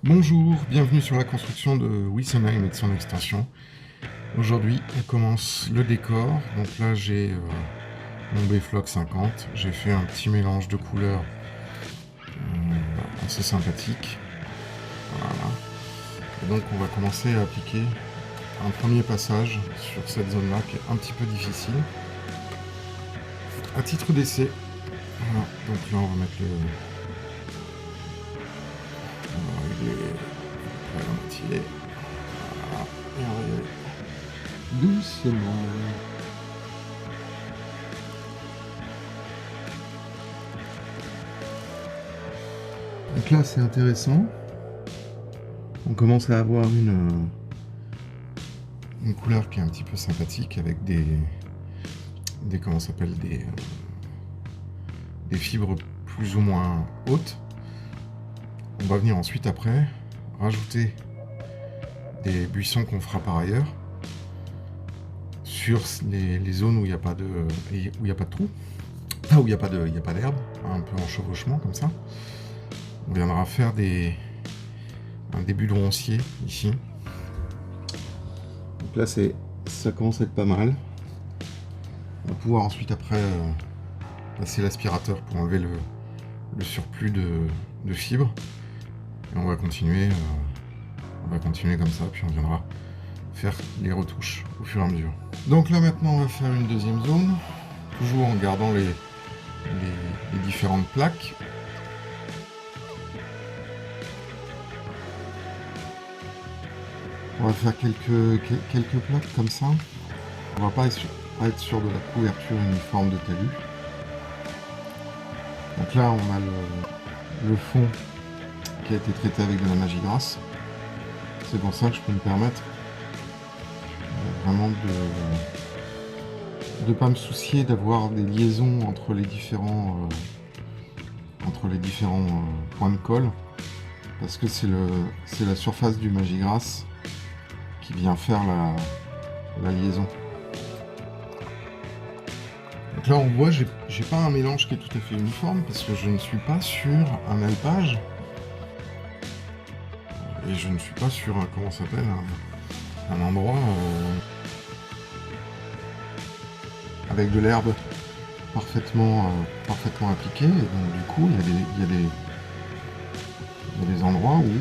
Bonjour, bienvenue sur la construction de Wessenheim et de son extension. Aujourd'hui, on commence le décor. Donc là, j'ai mon Bfloc 50. J'ai fait un petit mélange de couleurs assez sympathique. Voilà. Et donc, on va commencer à appliquer un premier passage sur cette zone-là qui est un petit peu difficile. À titre d'essai. Voilà. Donc là, on va mettre le... la moitié. Voilà. Et on va y aller doucement. Donc là, c'est intéressant. On commence à avoir une couleur qui est un petit peu sympathique avec des comment ça s'appelle, des fibres plus ou moins hautes. On va venir ensuite après rajouter des buissons qu'on fera par ailleurs sur les zones où il n'y a pas de trou, où il n'y a pas d'herbe, un peu en chevauchement comme ça. On viendra faire un début de roncier ici. Donc là ça commence à être pas mal. On va pouvoir ensuite après passer l'aspirateur pour enlever le surplus de fibres. Et on va continuer comme ça, puis on viendra faire les retouches au fur et à mesure. Donc là maintenant on va faire une deuxième zone, toujours en gardant les différentes plaques. On va faire quelques plaques comme ça. On va pas être sûr de la couverture uniforme de talus. Donc là on a le fond qui a été traité avec de la magie grasse. C'est pour ça que je peux me permettre vraiment de pas me soucier d'avoir des liaisons entre les différents points de colle, parce que c'est la surface du magie grasse qui vient faire la liaison. Donc là on voit, j'ai pas un mélange qui est tout à fait uniforme parce que je ne suis pas sur un alpage et je ne suis pas sur un, comment ça s'appelle, un endroit avec de l'herbe parfaitement appliquée, et donc du coup il y a des endroits où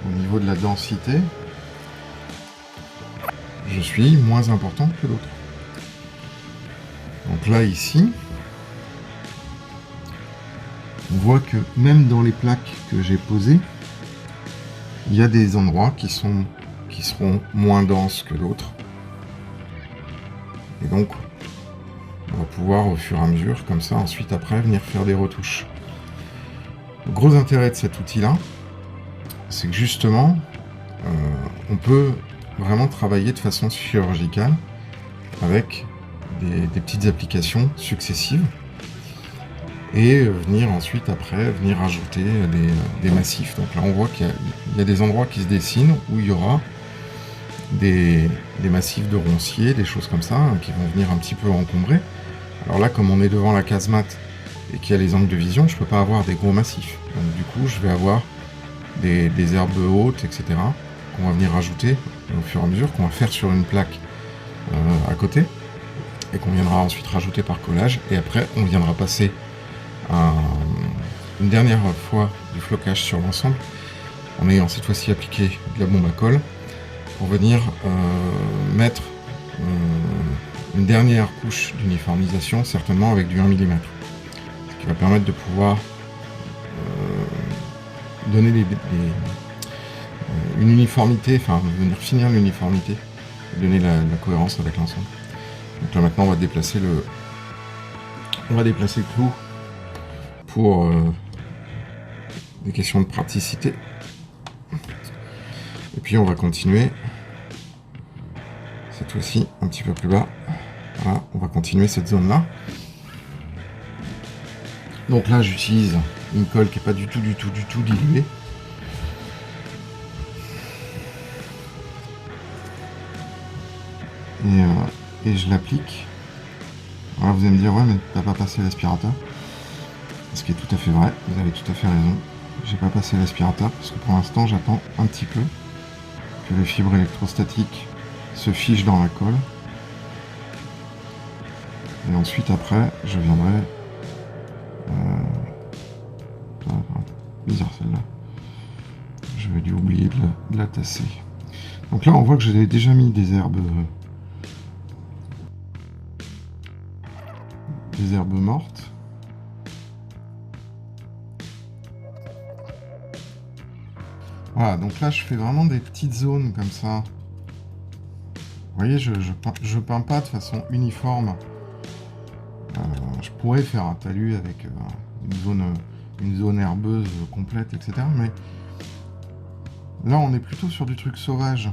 au niveau de la densité je suis moins important que d'autres. Donc là ici on voit que même dans les plaques que j'ai posées, il y a des endroits qui seront moins denses que d'autres. Et donc, on va pouvoir au fur et à mesure, comme ça, ensuite après, venir faire des retouches. Le gros intérêt de cet outil-là, c'est que justement, on peut vraiment travailler de façon chirurgicale avec des petites applications successives et venir ensuite après venir ajouter des massifs. Donc là on voit qu'il y a des endroits qui se dessinent où il y aura des massifs de ronciers, des choses comme ça, hein, qui vont venir un petit peu encombrer. Alors là, comme on est devant la casemate et qu'il y a les angles de vision, je peux pas avoir des gros massifs. Donc du coup je vais avoir des herbes hautes, etc. qu'on va venir ajouter au fur et à mesure, qu'on va faire sur une plaque à côté et qu'on viendra ensuite rajouter par collage, et après on viendra passer une dernière fois du flocage sur l'ensemble en ayant cette fois-ci appliqué de la bombe à colle pour venir mettre une dernière couche d'uniformisation, certainement avec du 1 mm, ce qui va permettre de pouvoir donner une uniformité, enfin venir finir l'uniformité et donner la cohérence avec l'ensemble. Donc là maintenant on va déplacer le clou pour des questions de praticité. Et puis on va continuer cette fois-ci un petit peu plus bas. Voilà, on va continuer cette zone là. Donc là j'utilise une colle qui n'est pas du tout diluée. Et je l'applique. Alors vous allez me dire ouais mais t'as pas passé l'aspirateur. Ce qui est tout à fait vrai, vous avez tout à fait raison. J'ai pas passé l'aspirateur parce que pour l'instant j'attends un petit peu que les fibres électrostatiques se fichent dans la colle. Et ensuite après je viendrai... bizarre celle-là. Je vais dû oublier de la tasser. Donc là on voit que j'ai déjà mis des herbes mortes. Voilà, donc là je fais vraiment des petites zones comme ça. Vous voyez, je peins pas de façon uniforme. Je pourrais faire un talus avec une zone herbeuse complète, etc. Mais là on est plutôt sur du truc sauvage.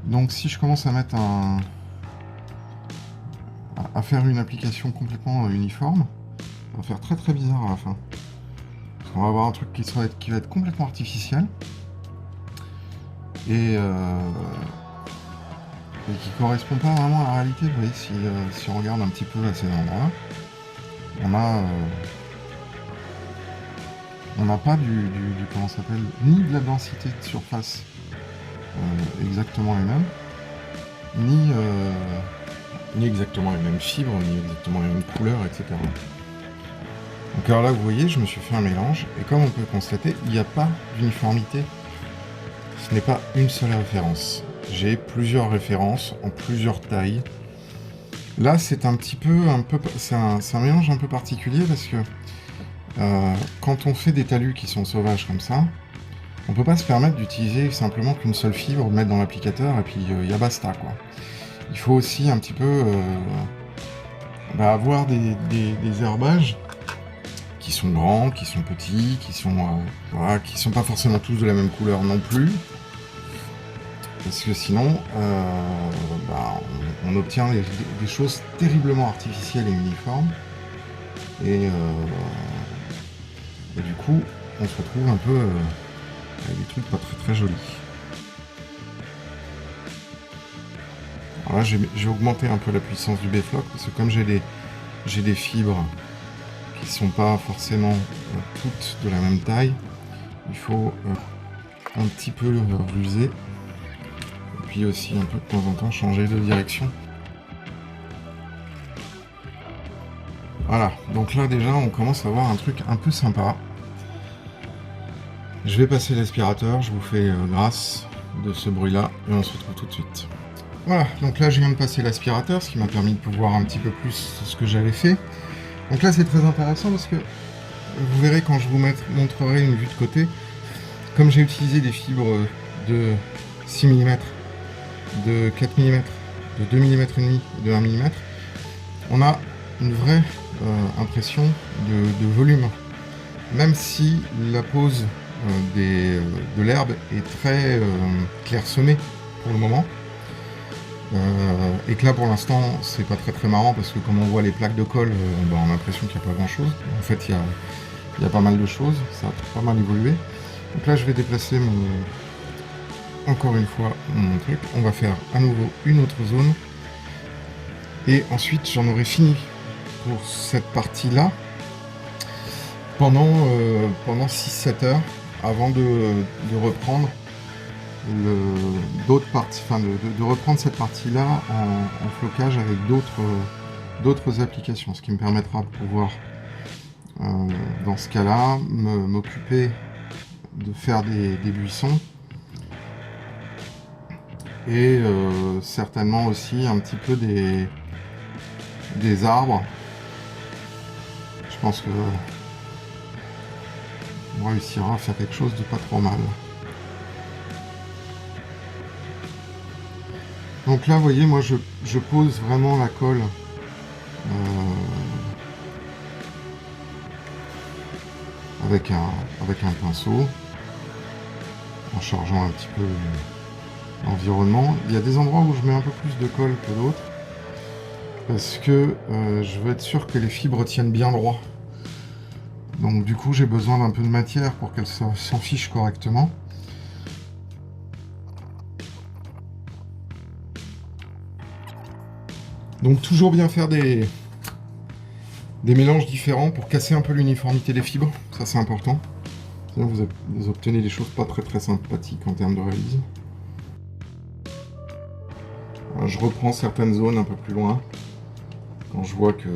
Donc si je commence à mettre à faire une application complètement uniforme, ça va faire très très bizarre à la fin. Parce qu'on va avoir un truc qui va être complètement artificiel et qui correspond pas vraiment à la réalité. Vous voyez, si on regarde un petit peu à ces endroits-là, on n'a pas du comment ça s'appelle, ni de la densité de surface exactement les mêmes, ni exactement les mêmes fibres, ni exactement les mêmes couleurs, etc. Donc alors là, vous voyez, je me suis fait un mélange, et comme on peut constater, il n'y a pas d'uniformité. Ce n'est pas une seule référence. J'ai plusieurs références en plusieurs tailles. Là, c'est un mélange un peu particulier parce que quand on fait des talus qui sont sauvages comme ça, on peut pas se permettre d'utiliser simplement qu'une seule fibre, de mettre dans l'applicateur et puis y a basta quoi. Il faut aussi un petit peu avoir des herbages qui sont grands, qui sont petits, qui sont pas forcément tous de la même couleur non plus. Parce que sinon, on obtient des choses terriblement artificielles et uniformes. Et du coup, on se retrouve un peu avec des trucs pas très très jolis. Alors là, j'ai augmenté un peu la puissance du Bfloc, parce que comme j'ai des fibres qui sont pas forcément toutes de la même taille, il faut un petit peu ruser. Puis aussi un peu de temps en temps changer de direction. Voilà, donc là déjà on commence à voir un truc un peu sympa. Je vais passer l'aspirateur, je vous fais grâce de ce bruit là et on se retrouve tout de suite. Voilà, donc là je viens de passer l'aspirateur, ce qui m'a permis de voir un petit peu plus ce que j'avais fait. Donc là c'est très intéressant parce que vous verrez quand je vous montrerai une vue de côté, comme j'ai utilisé des fibres de 6 mm, de 4 mm, de 2 mm et demi, de 1 mm, on a une vraie impression de volume. Même si la pose de l'herbe est très clairsemée pour le moment, et que là pour l'instant c'est pas très très marrant parce que comme on voit les plaques de colle, on a l'impression qu'il n'y a pas grand chose. En fait il y a pas mal de choses, ça a pas mal évolué. Donc là je vais déplacer encore une fois mon truc, on va faire à nouveau une autre zone et ensuite j'en aurai fini pour cette partie là pendant 6-7 heures avant de reprendre d'autres parties, de reprendre cette partie là en flocage avec d'autres applications, ce qui me permettra de pouvoir dans ce cas là m'occuper de faire des buissons et certainement aussi un petit peu des arbres. Je pense que on réussira à faire quelque chose de pas trop mal. Donc là, vous voyez, moi je pose vraiment la colle avec un pinceau, en chargeant un petit peu l'environnement. Il y a des endroits où je mets un peu plus de colle que d'autres, parce que je veux être sûr que les fibres tiennent bien droit. Donc du coup j'ai besoin d'un peu de matière pour qu'elles s'en fichent correctement. Donc toujours bien faire des mélanges différents pour casser un peu l'uniformité des fibres, ça c'est important. Sinon vous obtenez des choses pas très sympathiques en termes de réalisme. Alors, je reprends certaines zones un peu plus loin, quand je vois que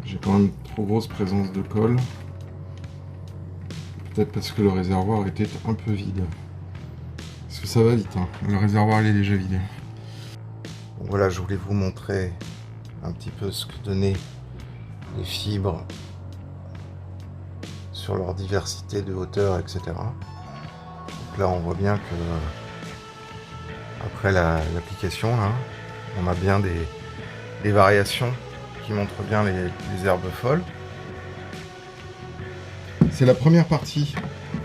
j'ai quand même trop grosse présence de colle. Peut-être parce que le réservoir était un peu vide. Parce que ça va vite, hein. Le réservoir il est déjà vidé. Donc voilà, je voulais vous montrer un petit peu ce que donnaient les fibres sur leur diversité de hauteur, etc. Donc là on voit bien que après l'application, on a bien des variations qui montrent bien les herbes folles. C'est la première partie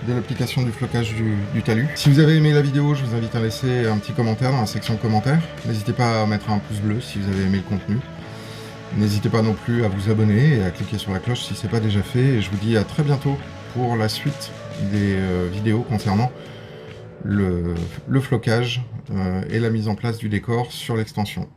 de l'application du flocage du talus. Si vous avez aimé la vidéo, je vous invite à laisser un petit commentaire dans la section commentaires. N'hésitez pas à mettre un pouce bleu si vous avez aimé le contenu. N'hésitez pas non plus à vous abonner et à cliquer sur la cloche si ce n'est pas déjà fait. Et je vous dis à très bientôt pour la suite des vidéos concernant le flocage et la mise en place du décor sur l'extension.